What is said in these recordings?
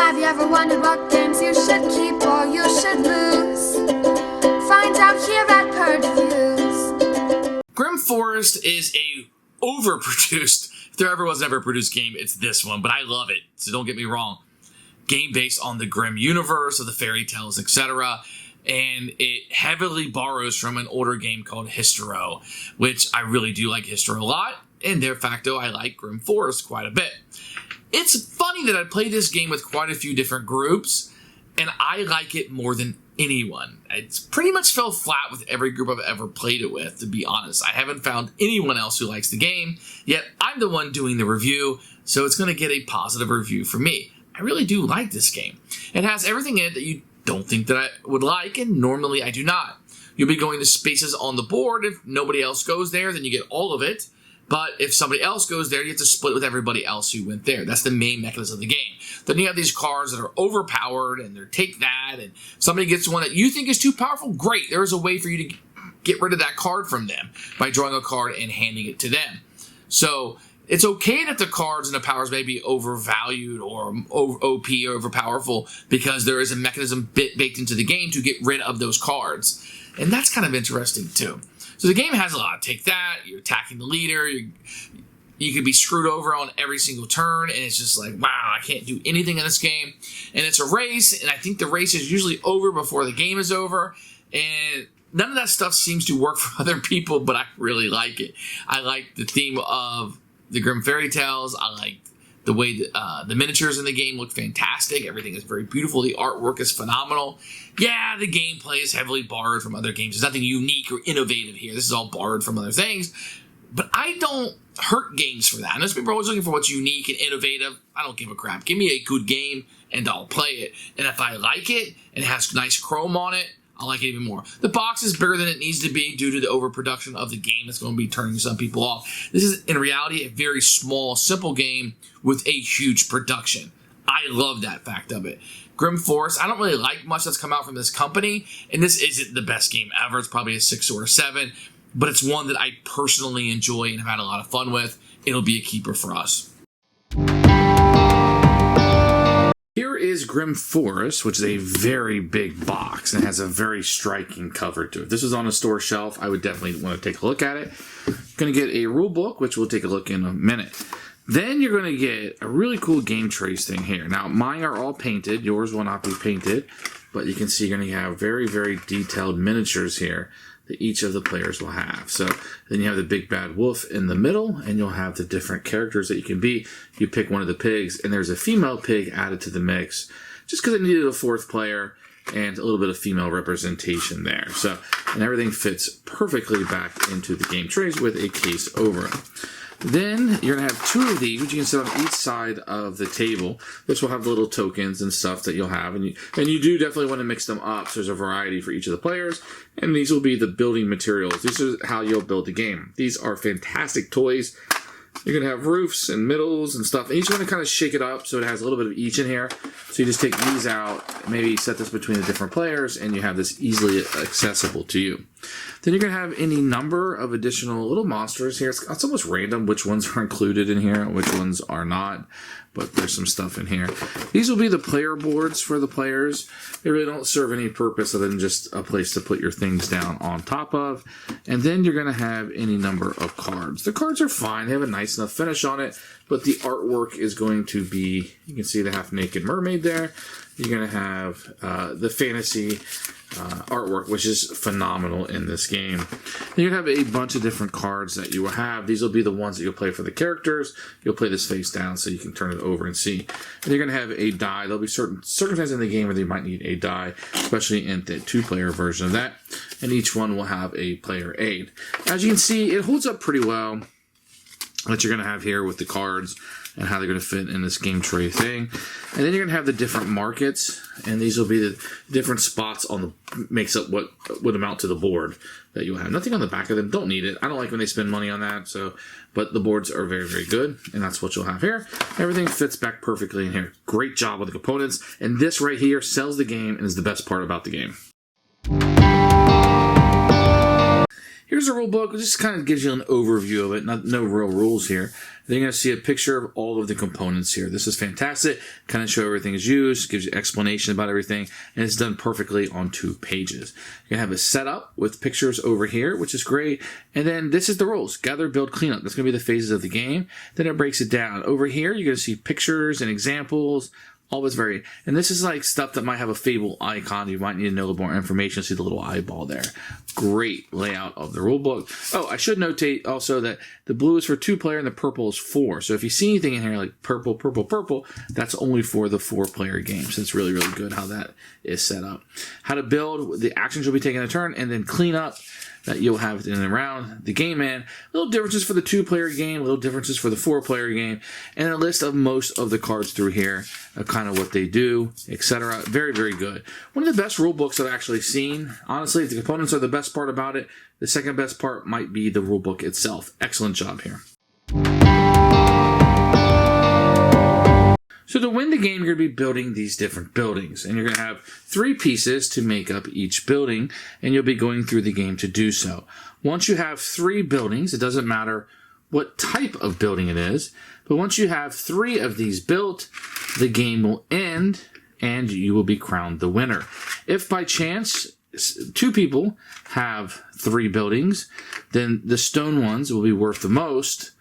Have you ever wondered what games you should keep or you should lose? Find out here at Purge Reviews. Grimm Forest is a overproduced, if there ever was an ever produced game, it's this one, but I love it, so don't get me wrong. Game based on the Grimm universe of the fairy tales, etc., and it heavily borrows from an older game called Historo, which I really do like Historo a lot, and de facto I like Grimm Forest quite a bit. It's funny that I played this game with quite a few different groups, and I like it more than anyone. It's pretty much fell flat with every group I've ever played it with, to be honest. I haven't found anyone else who likes the game, yet I'm the one doing the review, so it's going to get a positive review from me. I really do like this game. It has everything in it that you don't think that I would like, and normally I do not. You'll be going to spaces on the board. If nobody else goes there, then you get all of it. But if somebody else goes there, you have to split with everybody else who went there. That's the main mechanism of the game. Then you have these cards that are overpowered, and they're take that, and somebody gets one that you think is too powerful, great. There is a way for you to get rid of that card from them by drawing a card and handing it to them. So it's okay that the cards and the powers may be overvalued or OP or overpowerful because there is a mechanism baked into the game to get rid of those cards. And that's kind of interesting too. So the game has a lot of take that, you're attacking the leader, you could be screwed over on every single turn, and it's just like, wow, I can't do anything in this game. And it's a race, and I think the race is usually over before the game is over, and none of that stuff seems to work for other people, but I really like it. I like the theme of the Grimm fairy tales. I like the way the miniatures in the game look fantastic. Everything is very beautiful. The artwork is phenomenal. Yeah, the gameplay is heavily borrowed from other games. There's nothing unique or innovative here. This is all borrowed from other things. But I don't hurt games for that. Unless people are always looking for what's unique and innovative, I don't give a crap. Give me a good game and I'll play it. And if I like it and it has nice chrome on it, I'll like it even more. The box is bigger than it needs to be due to the overproduction of the game that's going to be turning some people off. This is, in reality, a very small, simple game with a huge production. I love that fact of it. Grimm Forest, I don't really like much that's come out from this company, and this isn't the best game ever. It's probably a 6 or a 7, but it's one that I personally enjoy and have had a lot of fun with. It'll be a keeper for us. Here is Grimm Forest, which is a very big box and has a very striking cover to it. This is on a store shelf. I would definitely want to take a look at it. Going to get a rule book, which we'll take a look in a minute. Then you're going to get a really cool game trace thing here. Now, mine are all painted. Yours will not be painted, but you can see you're going to have very, very detailed miniatures here that each of the players will have. So then you have the big bad wolf in the middle, and you'll have the different characters that you can be. You pick one of the pigs, and there's a female pig added to the mix just because it needed a 4th player and a little bit of female representation there. So, and everything fits perfectly back into the game trays with a case over it. Then you're going to have 2 of these, which you can set on each side of the table. This will have the little tokens and stuff that you'll have. And you do definitely want to mix them up so there's a variety for each of the players. And these will be the building materials. These are how you'll build the game. These are fantastic toys. You're going to have roofs and middles and stuff. And you just want to kind of shake it up so it has a little bit of each in here. So you just take these out, maybe set this between the different players, and you have this easily accessible to you. Then you're going to have any number of additional little monsters here. It's almost random which ones are included in here and which ones are not, but there's some stuff in here. These will be the player boards for the players. They really don't serve any purpose other than just a place to put your things down on top of. And then you're going to have any number of cards. The cards are fine. They have a nice enough finish on it, but the artwork is going to be, you can see the half-naked mermaid there. You're going to have the fantasy artwork, which is phenomenal in this game. You're going to have a bunch of different cards that you will have. These will be the ones that you'll play for the characters. You'll play this face down so you can turn it over and see. And you're going to have a die. There'll be certain circumstances in the game where they might need a die, especially in the 2-player version of that. And each one will have a player aid. As you can see, it holds up pretty well. That you're going to have here with the cards and how they're going to fit in this game tray thing. And then you're going to have the different markets, and these will be the different spots on the, makes up what would amount to the board that you'll have. Nothing on the back of them, don't need it. I don't like when they spend money on that, so, but the boards are very, very good, and that's what you'll have here. Everything fits back perfectly in here. Great job with the components, and this right here sells the game and is the best part about the game. Here's a rule book. It just kind of gives you an overview of it. No real rules here. Then you're going to see a picture of all of the components here. This is fantastic. Kind of show everything is used, gives you explanation about everything, and it's done perfectly on 2 pages. You're going to have a setup with pictures over here, which is great. And then this is the rules. Gather, build, clean up. That's going to be the phases of the game. Then it breaks it down. Over here, you're going to see pictures and examples. Always very, and this is like stuff that might have a Fable icon. You might need to know a little more information. See the little eyeball there. Great layout of the rulebook. Oh, I should notate also that the blue is for 2-player and the purple is 4. So if you see anything in here like purple, purple, purple, that's only for the 4-player game. So it's really, really good how that is set up. How to build, the actions you'll be taking a turn, and then clean up. That you'll have in and around the game end. Little differences for the 2-player game, little differences for the 4-player game, and a list of most of the cards through here, kind of what they do, etc. Very, very good. One of the best rule books I've actually seen. Honestly, if the components are the best part about it, the second best part might be the rule book itself. Excellent job here. So to win the game, you're going to be building these different buildings. And you're going to have 3 pieces to make up each building. And you'll be going through the game to do so. Once you have 3 buildings, it doesn't matter what type of building it is. But once you have 3 of these built, the game will end and you will be crowned the winner. If by chance 2 people have 3 buildings, then the stone ones will be worth the most.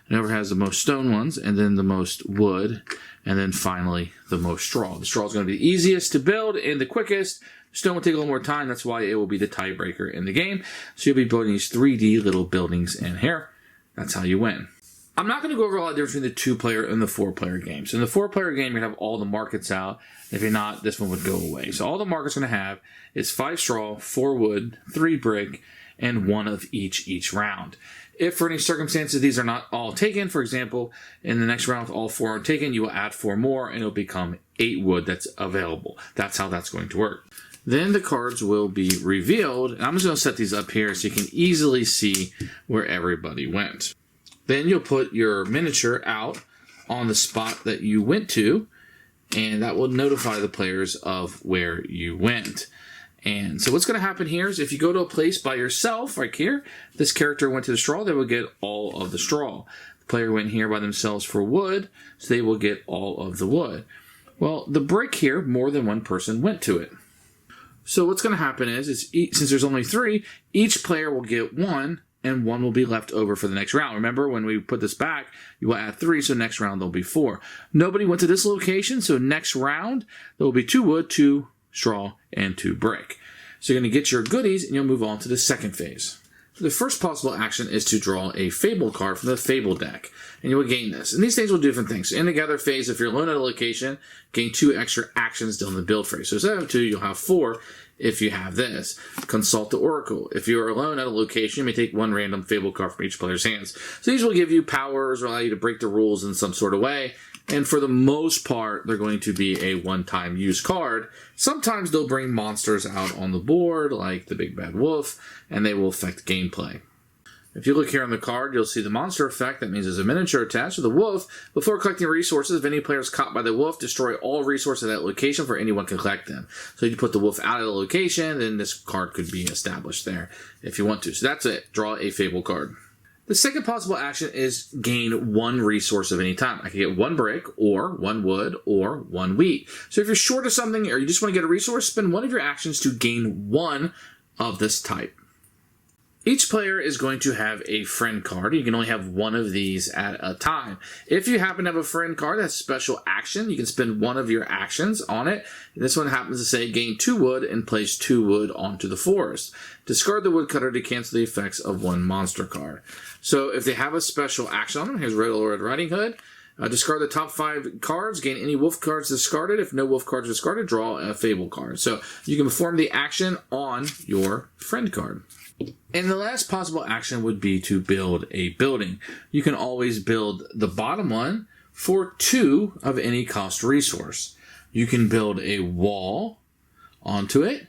Whoever has the most stone ones, and then the most wood, and then finally the most straw. The straw is going to be the easiest to build and the quickest. Stone will take a little more time. That's why it will be the tiebreaker in the game. So you'll be building these 3D little buildings in here. That's how you win. I'm not going to go over a lot of difference between the 2-player and the 4-player games. In the 4-player game, you're going to have all the markets out. If you're not, this one would go away. So all the markets are going to have is 5 straw, 4 wood, 3 brick, and 1 of each round. If for any circumstances these are not all taken, for example, in the next round if all 4 are taken, you will add 4 more and it'll become 8 wood that's available. That's how that's going to work. Then the cards will be revealed. And I'm just going to set these up here so you can easily see where everybody went. Then you'll put your miniature out on the spot that you went to, and that will notify the players of where you went. And so what's going to happen here is if you go to a place by yourself, like here, this character went to the straw, they will get all of the straw. The player went here by themselves for wood, so they will get all of the wood. Well, the brick here, more than one person went to it. So what's going to happen is since there's only 3, each player will get 1, and 1 will be left over for the next round. Remember, when we put this back, you will add 3, so next round there'll be 4. Nobody went to this location, so next round there will be 2 wood, 2 straw, and 2 brick. So you're going to get your goodies and you'll move on to the second phase. The first possible action is to draw a Fable card from the Fable deck, and you will gain this. And these things will do different things. So in the gather phase, if you're alone at a location, gain 2 extra actions during the build phase. So instead of 2, you'll have 4 if you have this. Consult the Oracle. If you're alone at a location, you may take 1 random Fable card from each player's hands. So these will give you powers, or allow you to break the rules in some sort of way. And for the most part, they're going to be a one-time use card. Sometimes they'll bring monsters out on the board, like the Big Bad Wolf, and they will affect gameplay. If you look here on the card, you'll see the monster effect. That means there's a miniature attached to the wolf. Before collecting resources, if any player is caught by the wolf, destroy all resources at that location for anyone can collect them. So you put the wolf out of the location, then this card could be established there if you want to. So that's it. Draw a Fable card. The second possible action is gain 1 resource of any time. I can get 1 brick, or 1 wood, or 1 wheat. So if you're short of something, or you just want to get a resource, spend 1 of your actions to gain 1 of this type. Each player is going to have a friend card. You can only have 1 of these at a time. If you happen to have a friend card, that's a special action. You can spend 1 of your actions on it. This one happens to say gain 2 wood and place 2 wood onto the forest. Discard the woodcutter to cancel the effects of 1 monster card. So if they have a special action on them, here's Red Riding Hood. Discard the top 5 cards, gain any wolf cards discarded. If no wolf cards discarded, draw a Fable card. So you can perform the action on your friend card. And the last possible action would be to build a building. You can always build the bottom one for 2 of any cost resource. You can build a wall onto it,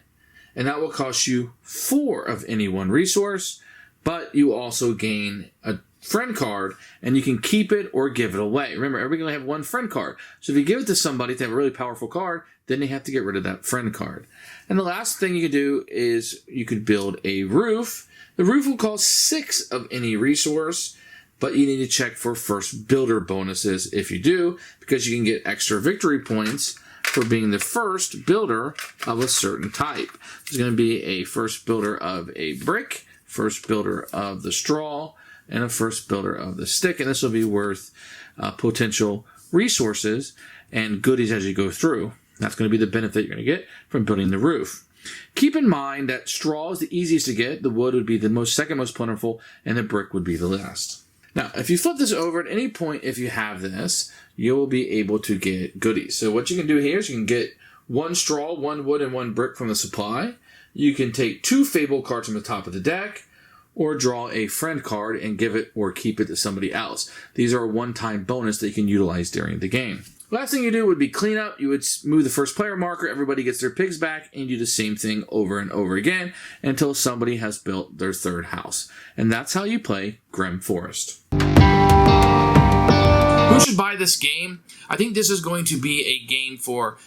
and that will cost you 4 of any one resource, but you also gain a friend card, and you can keep it or give it away. Remember, everybody only have one friend card. So if you give it to somebody to have a really powerful card, then they have to get rid of that friend card. And the last thing you can do is you could build a roof. The roof will cost 6 of any resource, but you need to check for first builder bonuses if you do, because you can get extra victory points for being the first builder of a certain type. There's going to be a first builder of a brick, first builder of the straw, and a first builder of the stick, and this will be worth potential resources and goodies as you go through. That's going to be the benefit you're going to get from building the roof. Keep in mind that straw is the easiest to get, the wood would be the second most plentiful, and the brick would be the last. Now, if you flip this over at any point, if you have this, you will be able to get goodies. So what you can do here is you can get 1 straw, 1 wood, and 1 brick from the supply. You can take 2 fable cards from the top of the deck, or draw a friend card and give it or keep it to somebody else. These are a one-time bonus that you can utilize during the game. Last thing you do would be clean up. You would move the first player marker, everybody gets their pigs back, and you do the same thing over and over again until somebody has built their 3rd house. And that's how you play Grimm Forest. Who should buy this game? I think this is going to be a game for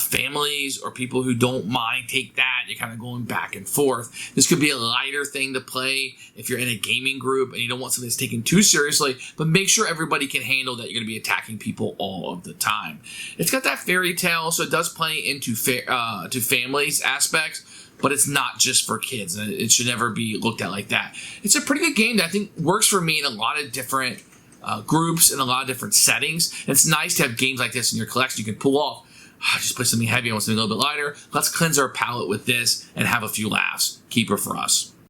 families or people who don't mind take that. You're kind of going back and forth. This could be a lighter thing to play if you're in a gaming group and you don't want something that's taken too seriously, but make sure everybody can handle that you're going to be attacking people all of the time. It's got that fairy tale, so it does play into to families aspects, but it's not just for kids, and it should never be looked at like that. It's a pretty good game that I think works for me in a lot of different groups and a lot of different settings. And it's nice to have games like this in your collection. You can pull off, just play something heavy, I want something a little bit lighter. Let's cleanse our palate with this and have a few laughs. Keeper for us.